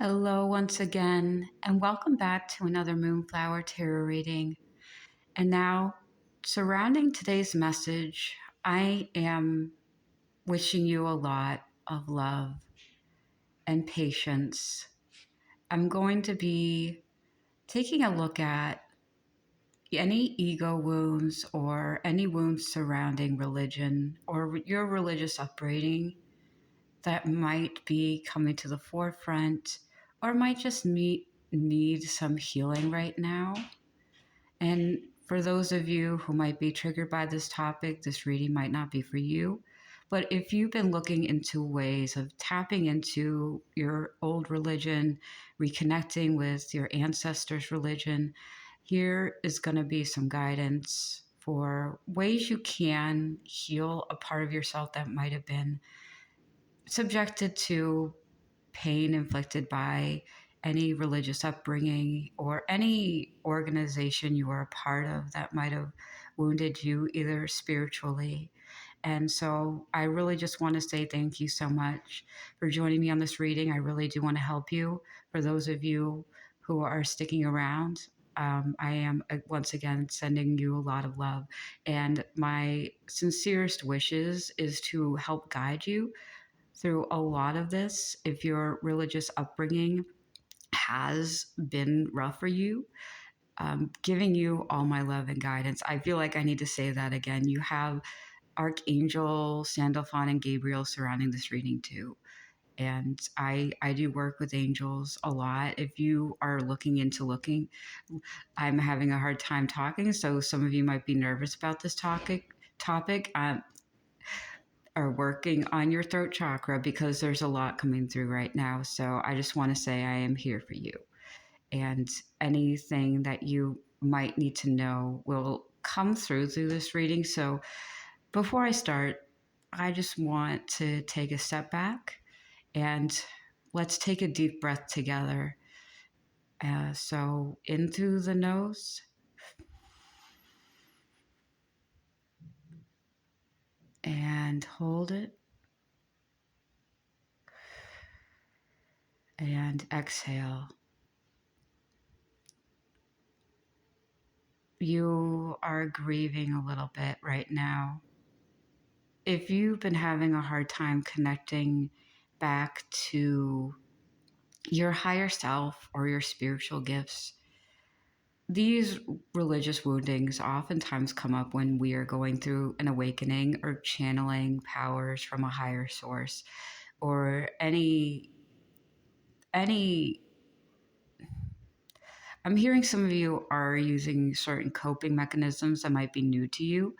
Hello, once again, and welcome back to another Moonflower Tarot reading. And now, surrounding today's message, I am wishing you a lot of love and patience. I'm going to be taking a look at any ego wounds or any wounds surrounding religion or your religious upbringing that might be coming to the forefront or might just need some healing right now. And for those of you who might be triggered by this topic, this reading might not be for you. But if you've been looking into ways of tapping into your old religion, reconnecting with your ancestors' religion, here is going to be some guidance for ways you can heal a part of yourself that might have been subjected to pain inflicted by any religious upbringing or any organization you are a part of that might have wounded you either spiritually. And so I really just want to say thank you so much for joining me on this reading. I really do want to help you. For those of you who are sticking around, I am once again sending you a lot of love. And my sincerest wishes is to help guide you through a lot of this. If your religious upbringing has been rough for you, giving you all my love and guidance. I feel like I need to say that again. You have Archangel Sandalphon and Gabriel surrounding this reading too. And I do work with angels a lot. If you are looking, I'm having a hard time talking, so some of you might be nervous about this topic. Are working on your throat chakra because there's a lot coming through right now. So I just want to say I am here for you. And anything that you might need to know will come through this reading. So before I start, I just want to take a step back and let's take a deep breath together. So in through the nose and hold it and exhale. You are grieving a little bit right now. If you've been having a hard time connecting back to your higher self or your spiritual gifts, these religious woundings oftentimes come up when we are going through an awakening or channeling powers from a higher source or any I'm hearing some of you are using certain coping mechanisms that might be new to you.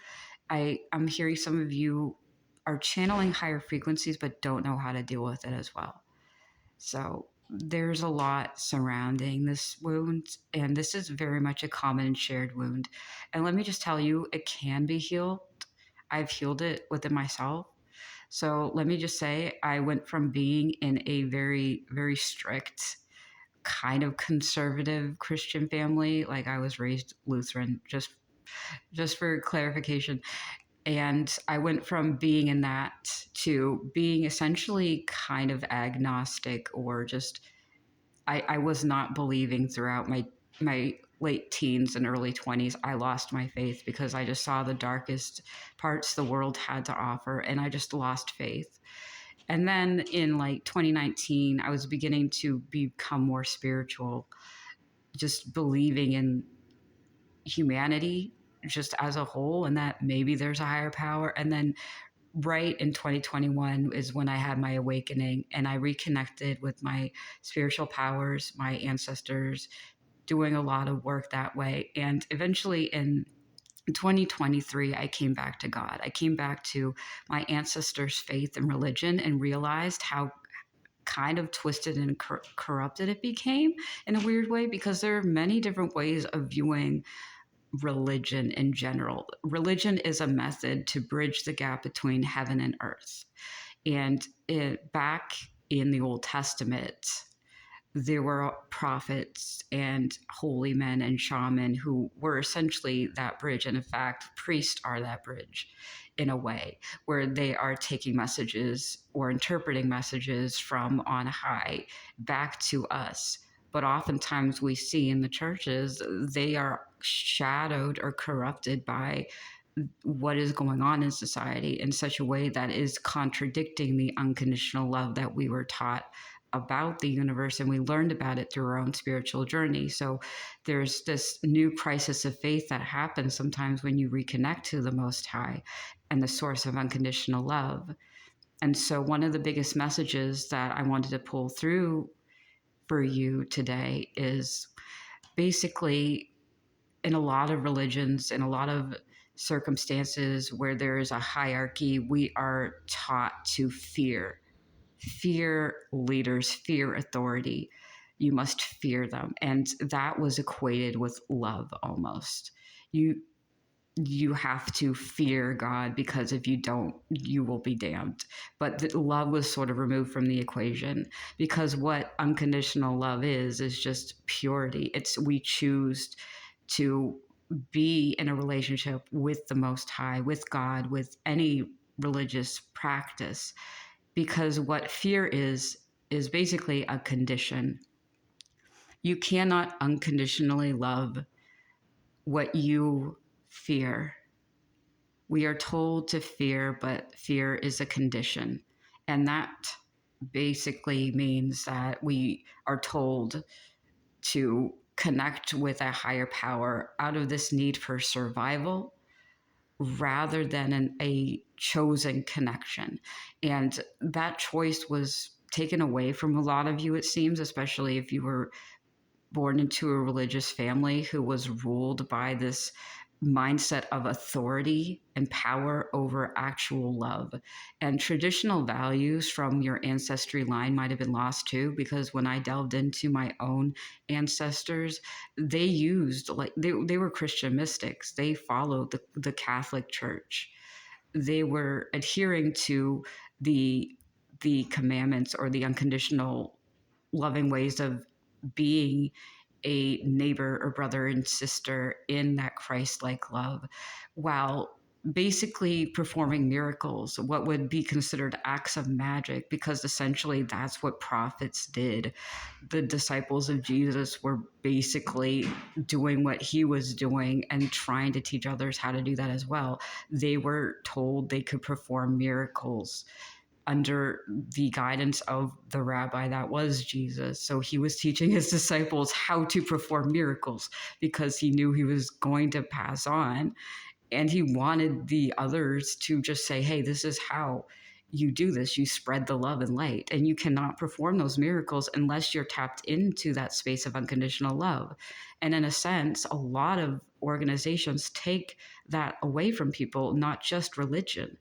I'm hearing some of you are channeling higher frequencies but don't know how to deal with it as well. So there's a lot surrounding this wound, and this is very much a common and shared wound. And let me just tell you, it can be healed. I've healed it within myself. So let me just say, I went from being in a very, very strict, kind of conservative Christian family. Like I was raised Lutheran, just for clarification. And I went from being in that to being essentially kind of agnostic, or just I was not believing throughout my late teens and early 20s. I lost my faith because I just saw the darkest parts the world had to offer, and I just lost faith. And then in like 2019, I was beginning to become more spiritual, just believing in humanity just as a whole and that maybe there's a higher power. And then right in 2021 is when I had my awakening and I reconnected with my spiritual powers, my ancestors, doing a lot of work that way. And eventually in 2023, I came back to God. I came back to my ancestors' faith and religion and realized how kind of twisted and corrupted it became in a weird way, because there are many different ways of viewing religion in general. Religion is a method to bridge the gap between heaven and earth. And back in the Old Testament, there were prophets and holy men and shaman who were essentially that bridge. And in fact, priests are that bridge. in a way where they are taking messages or interpreting messages from on high back to us. But oftentimes we see in the churches, they are shadowed or corrupted by what is going on in society in such a way that is contradicting the unconditional love that we were taught about the universe, and we learned about it through our own spiritual journey. So there's this new crisis of faith that happens sometimes when you reconnect to the Most High and the source of unconditional love. And so one of the biggest messages that I wanted to pull through for you today is basically, in a lot of religions, in a lot of circumstances where there is a hierarchy, we are taught to fear leaders, fear authority. You must fear them. And that was equated with love almost. You have to fear God, because if you don't, you will be damned. But the love was sort of removed from the equation, because what unconditional love is just purity. It's we choose to be in a relationship with the Most High, with God, with any religious practice, because what fear is basically a condition. You cannot unconditionally love what you fear. We are told to fear, but fear is a condition. And that basically means that we are told to connect with a higher power out of this need for survival rather than a chosen connection. And that choice was taken away from a lot of you, it seems, especially if you were born into a religious family who was ruled by this mindset of authority and power over actual love. And traditional values from your ancestry line might have been lost too, because when I delved into my own ancestors, they used, like, they were Christian mystics. They followed the Catholic Church. They were adhering to the commandments or the unconditional loving ways of being a neighbor or brother and sister in that Christ-like love, while basically performing miracles, what would be considered acts of magic, because essentially that's what prophets did. The disciples of Jesus were basically doing what he was doing and trying to teach others how to do that as well. They were told they could perform miracles under the guidance of the rabbi that was Jesus. So he was teaching his disciples how to perform miracles because he knew he was going to pass on. And he wanted the others to just say, hey, this is how you do this. You spread the love and light. And you cannot perform those miracles unless you're tapped into that space of unconditional love. And in a sense, a lot of organizations take that away from people, not just religion.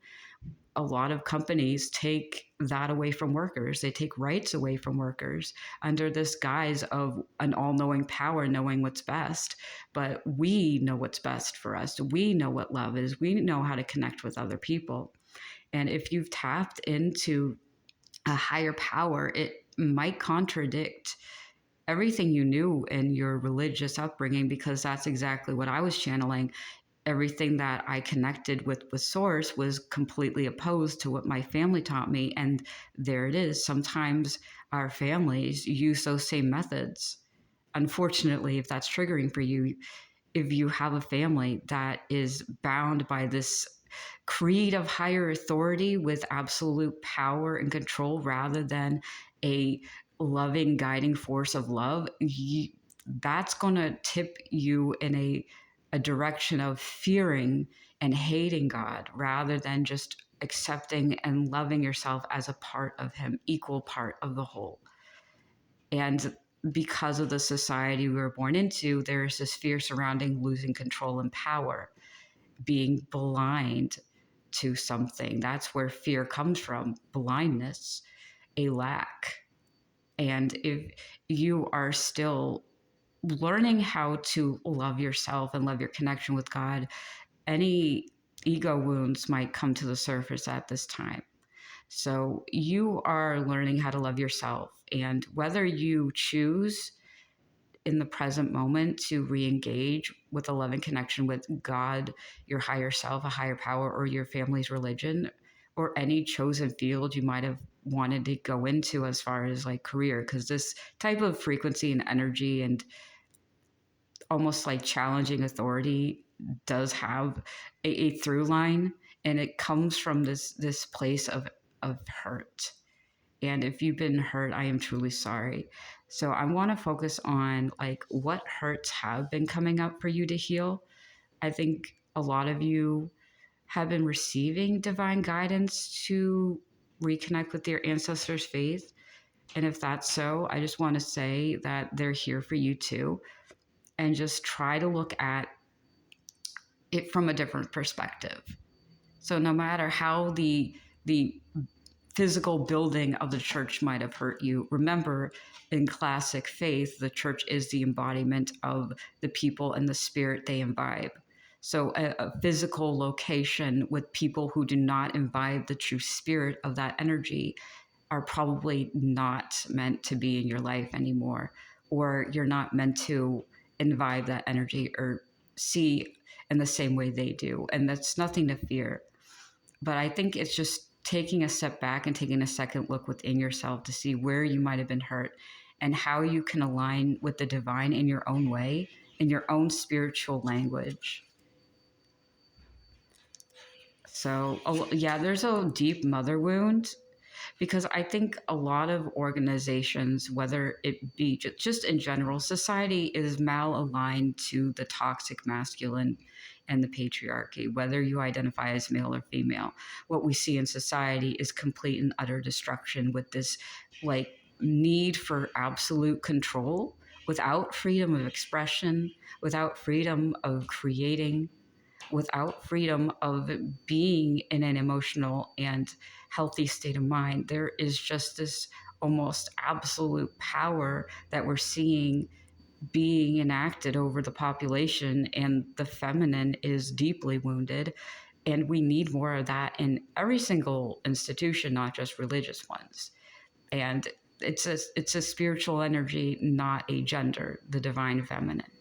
A lot of companies take that away from workers. They take rights away from workers under this guise of an all-knowing power knowing what's best. But we know what's best for us. We know what love is. We know how to connect with other people. And if you've tapped into a higher power, it might contradict everything you knew in your religious upbringing, because that's exactly what I was channeling. Everything that I connected with Source was completely opposed to what my family taught me. And there it is. Sometimes our families use those same methods. Unfortunately, if that's triggering for you, if you have a family that is bound by this creed of higher authority with absolute power and control rather than a loving guiding force of love, that's going to tip you in a direction of fearing and hating God rather than just accepting and loving yourself as a part of him, equal part of the whole. And because of the society we were born into, there's this fear surrounding losing control and power, being blind to something. That's where fear comes from, blindness, a lack. And if you are still learning how to love yourself and love your connection with God, any ego wounds might come to the surface at this time. So you are learning how to love yourself. And whether you choose in the present moment to re-engage with a loving connection with God, your higher self, a higher power, or your family's religion, or any chosen field you might have wanted to go into as far as like career, because this type of frequency and energy and almost like challenging authority does have a through line, and it comes from this place of hurt. And if you've been hurt, I am truly sorry. So I want to focus on like what hurts have been coming up for you to heal. I think a lot of you have been receiving divine guidance to reconnect with your ancestors' faith. And if that's so, I just want to say that they're here for you too. And just try to look at it from a different perspective. So no matter how the physical building of the church might have hurt you, remember, in classic faith, the church is the embodiment of the people and the spirit they imbibe. So a physical location with people who do not imbibe the true spirit of that energy are probably not meant to be in your life anymore, or you're not meant to imbibe that energy or see in the same way they do. And that's nothing to fear. But I think it's just taking a step back and taking a second look within yourself to see where you might have been hurt and how you can align with the divine in your own way, in your own spiritual language. So, yeah, there's a deep mother wound, because I think a lot of organizations, whether it be just in general, society is malaligned to the toxic masculine and the patriarchy, whether you identify as male or female. What we see in society is complete and utter destruction with this like need for absolute control without freedom of expression, without freedom of creating, without freedom of being in an emotional and healthy state of mind. There is just this almost absolute power that we're seeing being enacted over the population, and the feminine is deeply wounded. And we need more of that in every single institution, not just religious ones. And it's a spiritual energy, not a gender, the divine feminine.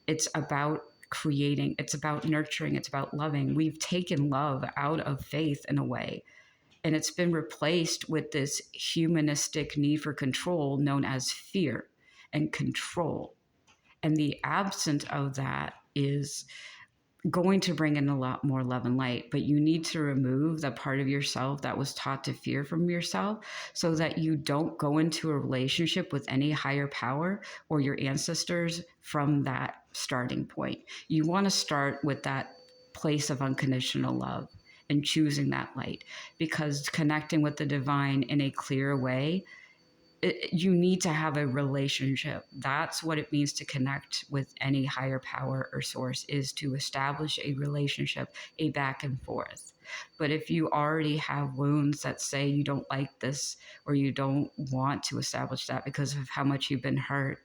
It's about creating, it's about nurturing, it's about loving. We've taken love out of faith in a way, and it's been replaced with this humanistic need for control known as fear and control. And the absence of that is going to bring in a lot more love and light, but you need to remove the part of yourself that was taught to fear from yourself, so that you don't go into a relationship with any higher power or your ancestors from that starting point. You want to start with that place of unconditional love and choosing that light, because connecting with the divine in a clear way, you need to have a relationship. That's what it means to connect with any higher power or source, is to establish a relationship, a back and forth. But if you already have wounds that say you don't like this, or you don't want to establish that because of how much you've been hurt,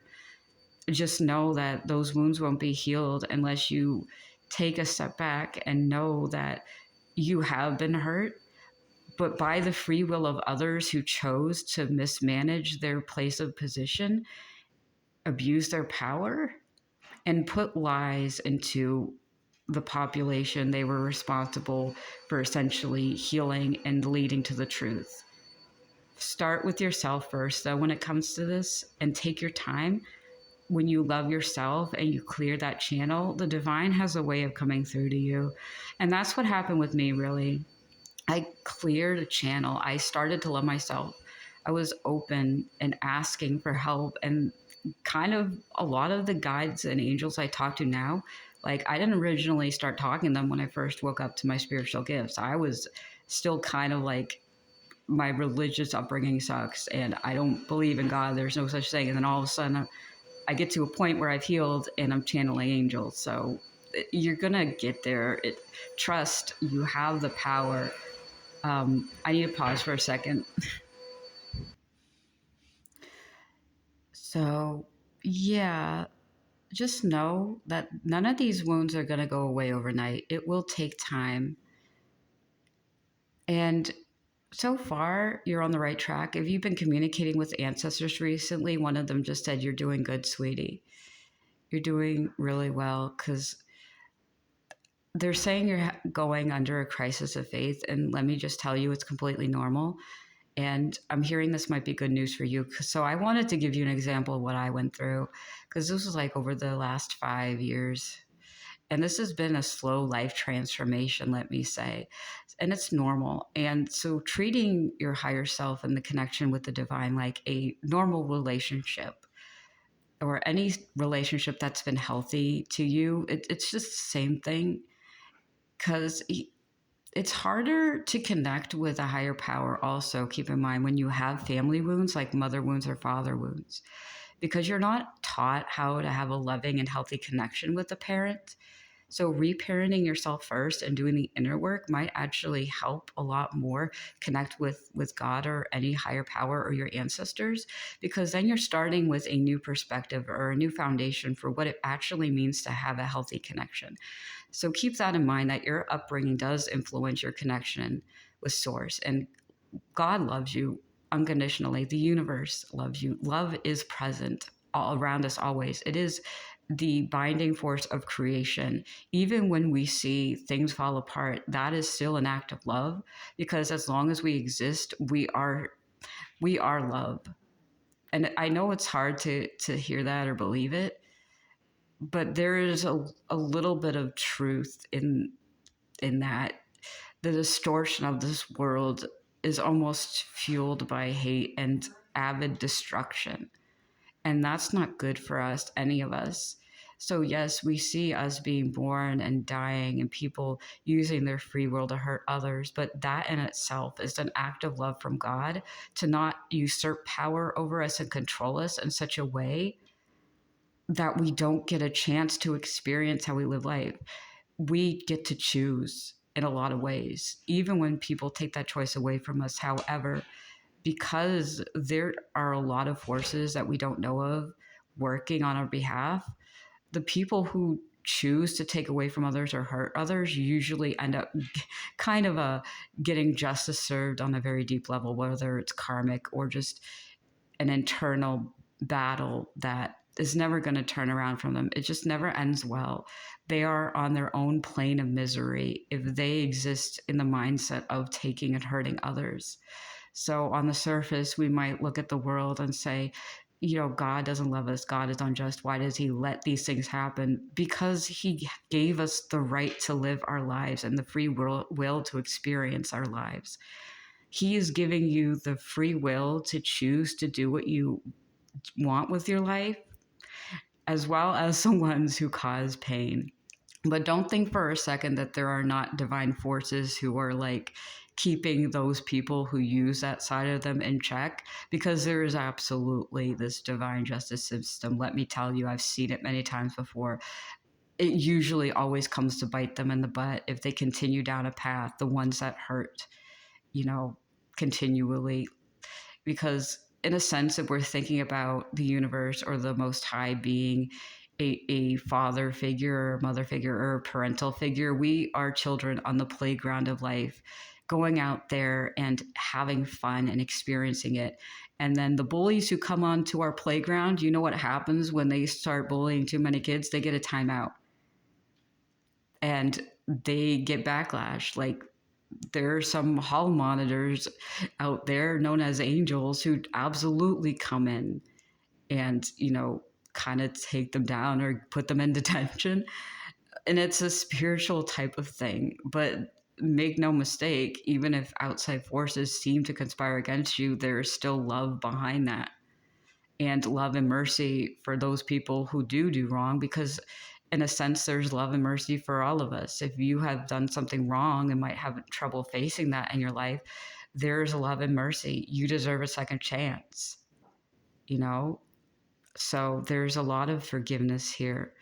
just know that those wounds won't be healed unless you take a step back and know that you have been hurt, but by the free will of others who chose to mismanage their place of position, abuse their power, and put lies into the population they were responsible for essentially healing and leading to the truth. Start with yourself first, though, when it comes to this, and take your time. When you love yourself and you clear that channel, the divine has a way of coming through to you. And that's what happened with me, really. I cleared a channel. I started to love myself. I was open and asking for help. And kind of a lot of the guides and angels I talk to now, like I didn't originally start talking to them when I first woke up to my spiritual gifts. I was still kind of like, my religious upbringing sucks and I don't believe in God. There's no such thing. And then all of a sudden I get to a point where I've healed and I'm channeling angels. So you're going to get there. Trust, you have the power. I need to pause for a second. So, yeah, just know that none of these wounds are going to go away overnight. It will take time. And So far, you're on the right track. If you've been communicating with ancestors recently, one of them just said, "You're doing good, sweetie. You're doing really well," because they're saying you're going under a crisis of faith. And let me just tell you, it's completely normal. And I'm hearing this might be good news for you. So I wanted to give you an example of what I went through, because this was like over the last 5 years. And this has been a slow life transformation, let me say. And it's normal. And so treating your higher self and the connection with the divine like a normal relationship, or any relationship that's been healthy to you, it's just the same thing. Because it's harder to connect with a higher power, also, keep in mind, when you have family wounds like mother wounds or father wounds, because you're not taught how to have a loving and healthy connection with a parent. So reparenting yourself first and doing the inner work might actually help a lot more connect with God or any higher power or your ancestors, because then you're starting with a new perspective or a new foundation for what it actually means to have a healthy connection. So keep that in mind, that your upbringing does influence your connection with source. And God loves you unconditionally. The universe loves you. Love is present all around us always. It is the binding force of creation. Even when we see things fall apart, that is still an act of love, because as long as we exist, we are love. And I know it's hard to hear that or believe it, but there is a little bit of truth in that. The distortion of this world is almost fueled by hate and avid destruction. And that's not good for us, any of us. So, yes, we see us being born and dying and people using their free will to hurt others, but that in itself is an act of love from God, to not usurp power over us and control us in such a way that we don't get a chance to experience how we live life. We get to choose in a lot of ways, even when people take that choice away from us. However, because there are a lot of forces that we don't know of working on our behalf, the people who choose to take away from others or hurt others usually end up kind of getting justice served on a very deep level, whether it's karmic or just an internal battle that is never going to turn around from them. It just never ends well. They are on their own plane of misery if they exist in the mindset of taking and hurting others. So on the surface, we might look at the world and say, God doesn't love us. God is unjust. Why does he let these things happen? Because he gave us the right to live our lives and the free will to experience our lives. He is giving you the free will to choose to do what you want with your life, as well as the ones who cause pain. But don't think for a second that there are not divine forces who are like keeping those people who use that side of them in check, because there is absolutely this divine justice system. Let me tell you, I've seen it many times before. It usually always comes to bite them in the butt if they continue down a path, the ones that hurt, continually. Because in a sense, if we're thinking about the universe or the most high being a father figure or a mother figure or a parental figure, we are children on the playground of life, going out there and having fun and experiencing it. And then the bullies who come onto our playground, you know what happens when they start bullying too many kids? They get a timeout and they get backlash. Like, there are some hall monitors out there known as angels who absolutely come in and, kind of take them down or put them in detention. And it's a spiritual type of thing. But make no mistake, even if outside forces seem to conspire against you, there is still love behind that, and love and mercy for those people who do wrong, because in a sense, there's love and mercy for all of us. If you have done something wrong and might have trouble facing that in your life, there's love and mercy. You deserve a second chance, you know? So there's a lot of forgiveness here.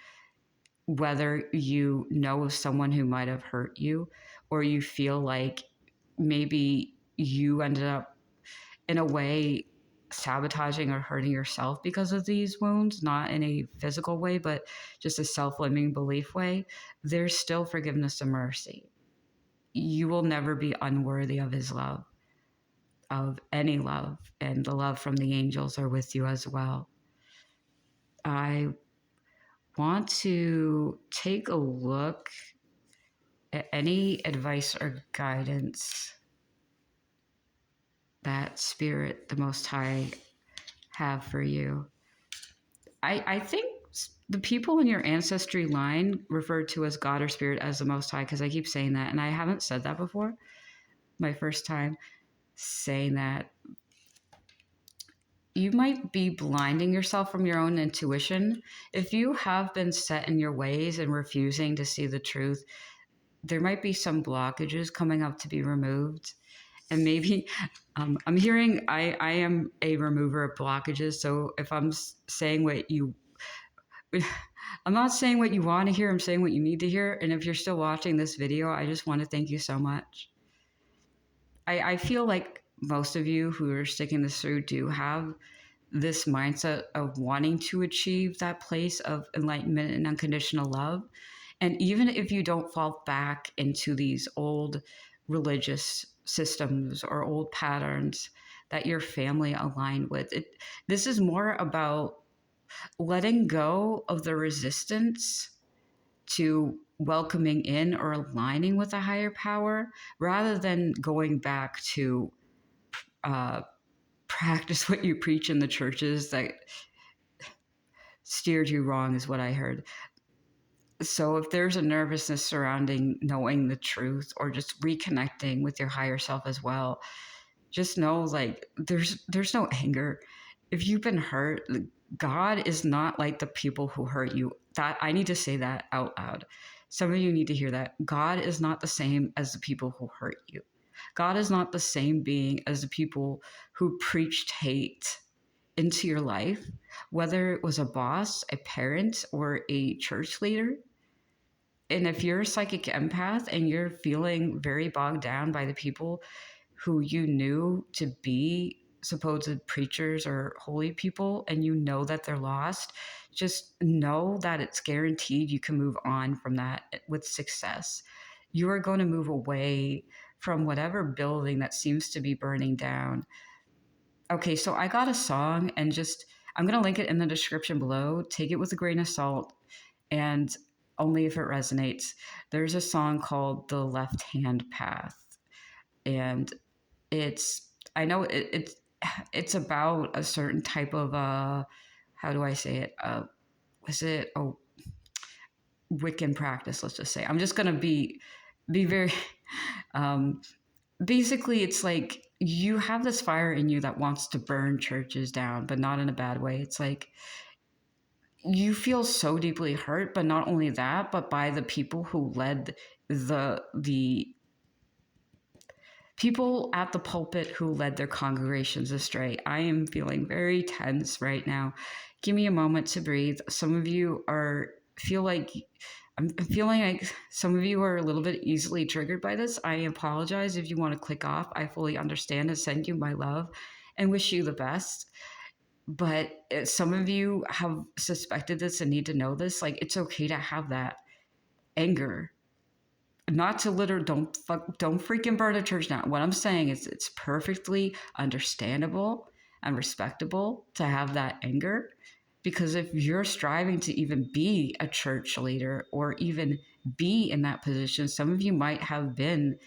Whether you know of someone who might have hurt you, or you feel like maybe you ended up in a way sabotaging or hurting yourself because of these wounds, not in a physical way, but just a self-limiting belief way, there's still forgiveness and mercy. You will never be unworthy of his love. of any love, and the love from the angels are with you as well. I want to take a look at any advice or guidance that Spirit, the Most High, have for you. I think the people in your ancestry line referred to as God or Spirit as the Most High, because I keep saying that, and I haven't said that before. My first time saying that. You might be blinding yourself from your own intuition. If you have been set in your ways and refusing to see the truth, there might be some blockages coming up to be removed. And maybe I'm hearing I am a remover of blockages. So if I'm saying what you, I'm not saying what you want to hear, I'm saying what you need to hear. And if you're still watching this video, I just want to thank you so much. I feel like most of you who are sticking this through do have this mindset of wanting to achieve that place of enlightenment and unconditional love. And even if you don't fall back into these old religious systems or old patterns that your family aligned with, this is more about letting go of the resistance to welcoming in or aligning with a higher power, rather than going back to practice what you preach in the churches that steered you wrong, is what I heard. So if there's a nervousness surrounding knowing the truth or just reconnecting with your higher self as well, just know, like, there's no anger. If you've been hurt, God is not like the people who hurt you. That I need to say that out loud. Some of you need to hear that. God is not the same as the people who hurt you. God is not the same being as the people who preached hate into your life, whether it was a boss, a parent, or a church leader. And if you're a psychic empath and you're feeling very bogged down by the people who you knew to be supposed preachers or holy people, and you know that they're lost, just know that it's guaranteed you can move on from that with success. You are going to move away from whatever building that seems to be burning down. Okay, so I got a song, and just, I'm going to link it in the description below. Take it with a grain of salt, and only if it resonates. There's a song called The Left Hand Path, and I know it's about a certain type of, how do I say it? Was it a Wiccan practice? Let's just say. I'm just going to be very, basically it's like you have this fire in you that wants to burn churches down, but not in a bad way. It's like you feel so deeply hurt, but not only that, but by the people who led the people at the pulpit who led their congregations astray. I am feeling very tense right now. Give me a moment to breathe. Some of you I'm feeling like some of you are a little bit easily triggered by this. I apologize if you want to click off. I fully understand and send you my love and wish you the best. But some of you have suspected this and need to know this. Like, it's okay to have that anger. Not to don't freaking burn a church down. What I'm saying is it's perfectly understandable and respectable to have that anger, because if you're striving to even be a church leader or even be in that position, some of you might have been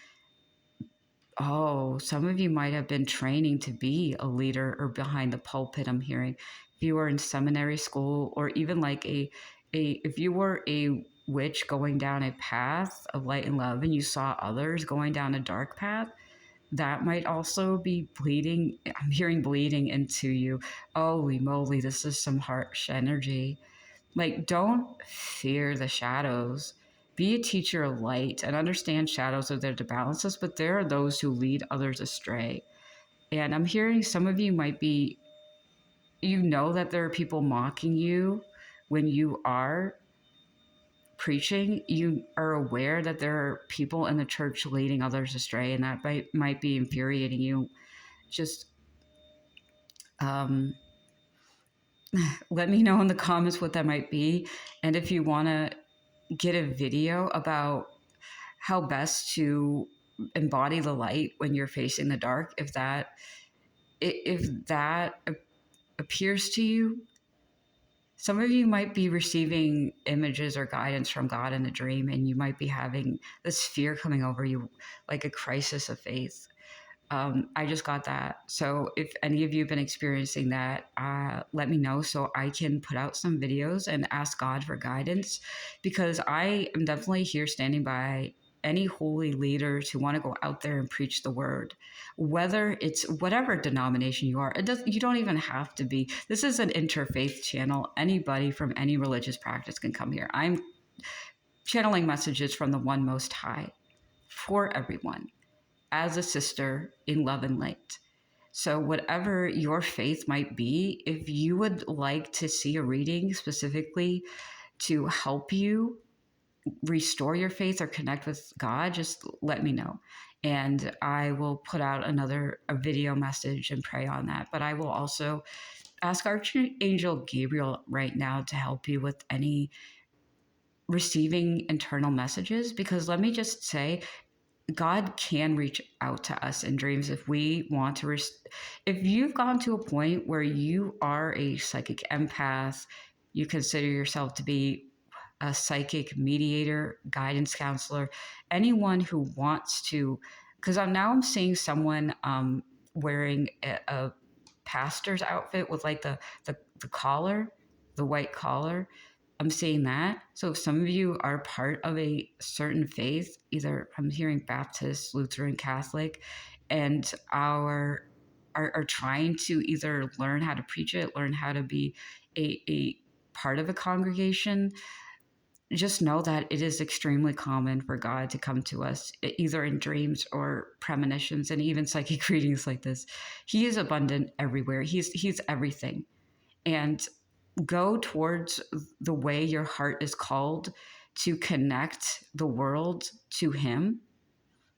training to be a leader or behind the pulpit. I'm hearing if you were in seminary school, or even like if you were a witch going down a path of light and love and you saw others going down a dark path, that might also be bleeding. I'm hearing bleeding into you. Holy moly, this is some harsh energy. Like, don't fear the shadows. Be a teacher of light and understand shadows are there to balance us, but there are those who lead others astray. And I'm hearing some of you might be, that there are people mocking you when you are preaching. You are aware that there are people in the church leading others astray, and that might be infuriating you. Just let me know in the comments what that might be. And if you want to get a video about how best to embody the light when you're facing the dark. If that appears to you, some of you might be receiving images or guidance from God in a dream, and you might be having this fear coming over you, like a crisis of faith. I just got that. So if any of you have been experiencing that, let me know so I can put out some videos and ask God for guidance, because I am definitely here standing by any holy leaders who want to go out there and preach the word, whether it's whatever denomination you are. You don't even have to be. This is an interfaith channel. Anybody from any religious practice can come here. I'm channeling messages from the One Most High for everyone, as a sister in love and light. So, whatever your faith might be, if you would like to see a reading specifically to help you restore your faith or connect with God, just let me know. And I will put out a video message and pray on that. But I will also ask Archangel Gabriel right now to help you with any receiving internal messages, because let me just say, God can reach out to us in dreams if we want to. If you've gone to a point where you are a psychic empath, you consider yourself to be a psychic mediator, guidance counselor, anyone who wants to, because now I'm seeing someone wearing a pastor's outfit with like the collar, the white collar. I'm seeing that. So if some of you are part of a certain faith, either I'm hearing Baptist, Lutheran, Catholic, and are trying to either learn how to preach it, learn how to be a part of a congregation, just know that it is extremely common for God to come to us either in dreams or premonitions, and even psychic readings like this. He is abundant everywhere. He's everything. And go towards the way your heart is called to connect the world to Him,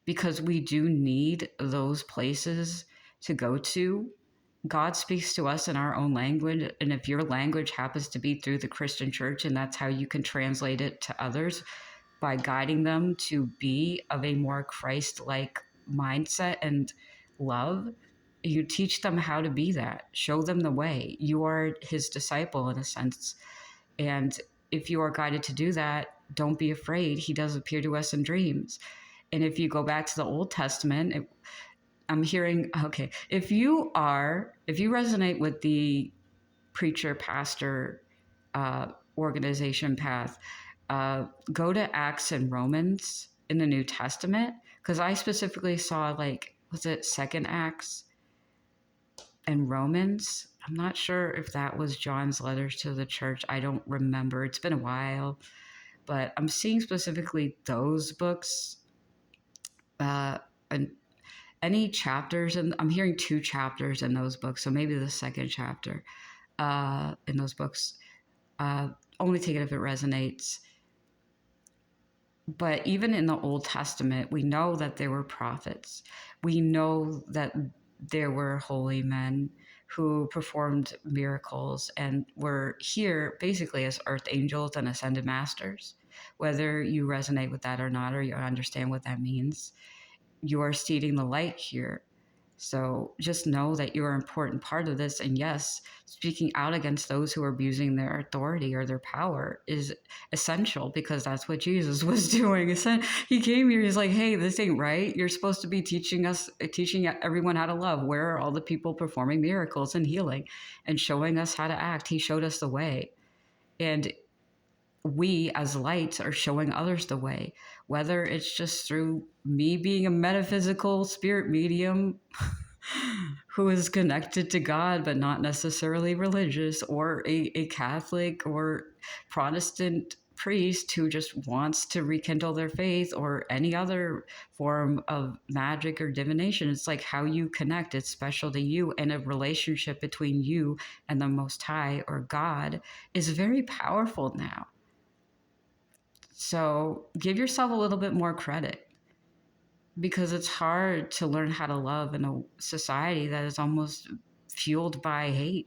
because we do need those places to go to. God speaks to us in our own language, and if your language happens to be through the Christian church, and that's how you can translate it to others by guiding them to be of a more Christ-like mindset and love, you teach them how to be that. Show them the way. You are His disciple in a sense. And if you are guided to do that, don't be afraid. He does appear to us in dreams. And if you go back to the Old Testament, I'm hearing, okay, if you resonate with the preacher, pastor, organization path, go to Acts and Romans in the New Testament, because I specifically saw, like, was it Second Acts and Romans? I'm not sure if that was John's letters to the church. I don't remember. It's been a while. But I'm seeing specifically those books, and any chapters, and I'm hearing 2 chapters in those books, so maybe the second chapter in those books. Only take it if it resonates. But even in the Old Testament, we know that there were prophets. We know that there were holy men who performed miracles and were here basically as earth angels and ascended masters. Whether you resonate with that or not, or you understand what that means, you are seeding the light here. So just know that you're an important part of this. And yes, speaking out against those who are abusing their authority or their power is essential, because that's what Jesus was doing. He came here, he's like, hey, this ain't right. You're supposed to be teaching everyone how to love. Where are all the people performing miracles and healing and showing us how to act? He showed us the way. And we as lights are showing others the way, whether it's just through me being a metaphysical spirit medium who is connected to God but not necessarily religious, or a Catholic or Protestant priest who just wants to rekindle their faith, or any other form of magic or divination. It's like how you connect. It's special to you, and a relationship between you and the Most High or God is very powerful now. So give yourself a little bit more credit, because it's hard to learn how to love in a society that is almost fueled by hate.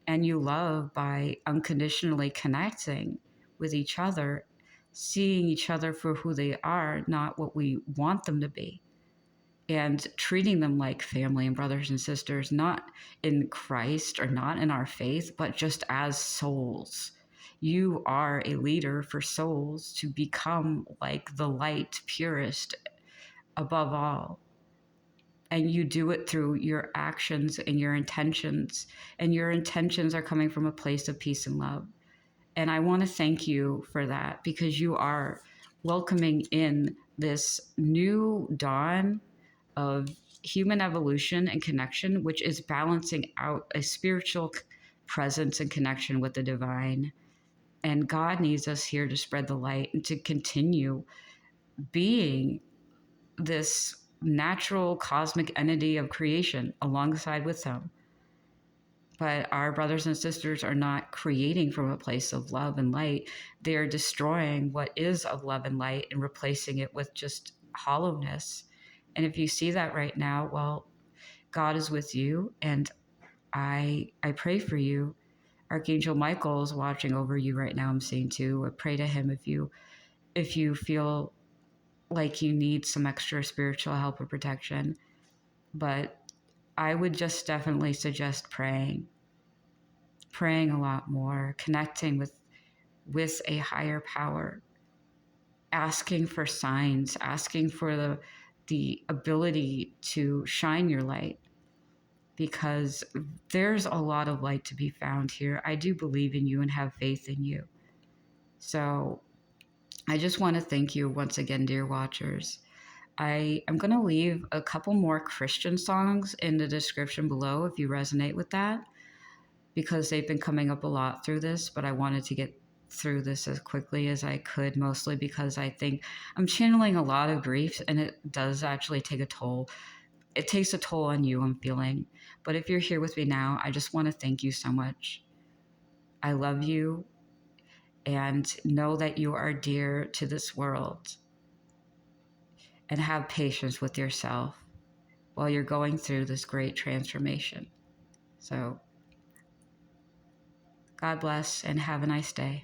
And you love by unconditionally connecting with each other, seeing each other for who they are, not what we want them to be. and treating them like family and brothers and sisters, not in Christ or not in our faith, but just as souls. You are a leader for souls to become like the light, purest above all. And you do it through your actions and your intentions. And your intentions are coming from a place of peace and love. And I want to thank you for that, because you are welcoming in this new dawn of human evolution and connection, which is balancing out a spiritual presence and connection with the divine. And God needs us here to spread the light and to continue being this natural cosmic entity of creation alongside with Him. But our brothers and sisters are not creating from a place of love and light. They are destroying what is of love and light and replacing it with just hollowness. And if you see that right now, well, God is with you, and I pray for you. Archangel Michael is watching over you right now. I'm seeing too. I pray to him if you feel like you need some extra spiritual help or protection. But I would just definitely suggest praying a lot more, connecting with a higher power, asking for signs, asking for the ability to shine your light, because there's a lot of light to be found here. I do believe in you and have faith in you. So I just want to thank you once again, dear watchers. I am going to leave a couple more Christian songs in the description below if you resonate with that, because they've been coming up a lot through this, but I wanted to get through this as quickly as I could, mostly because I think I'm channeling a lot of grief, and it does actually take a toll. It takes a toll on you, I'm feeling. But if you're here with me now, I just want to thank you so much. I love you, and know that you are dear to this world, and have patience with yourself while you're going through this great transformation. So, God bless and have a nice day.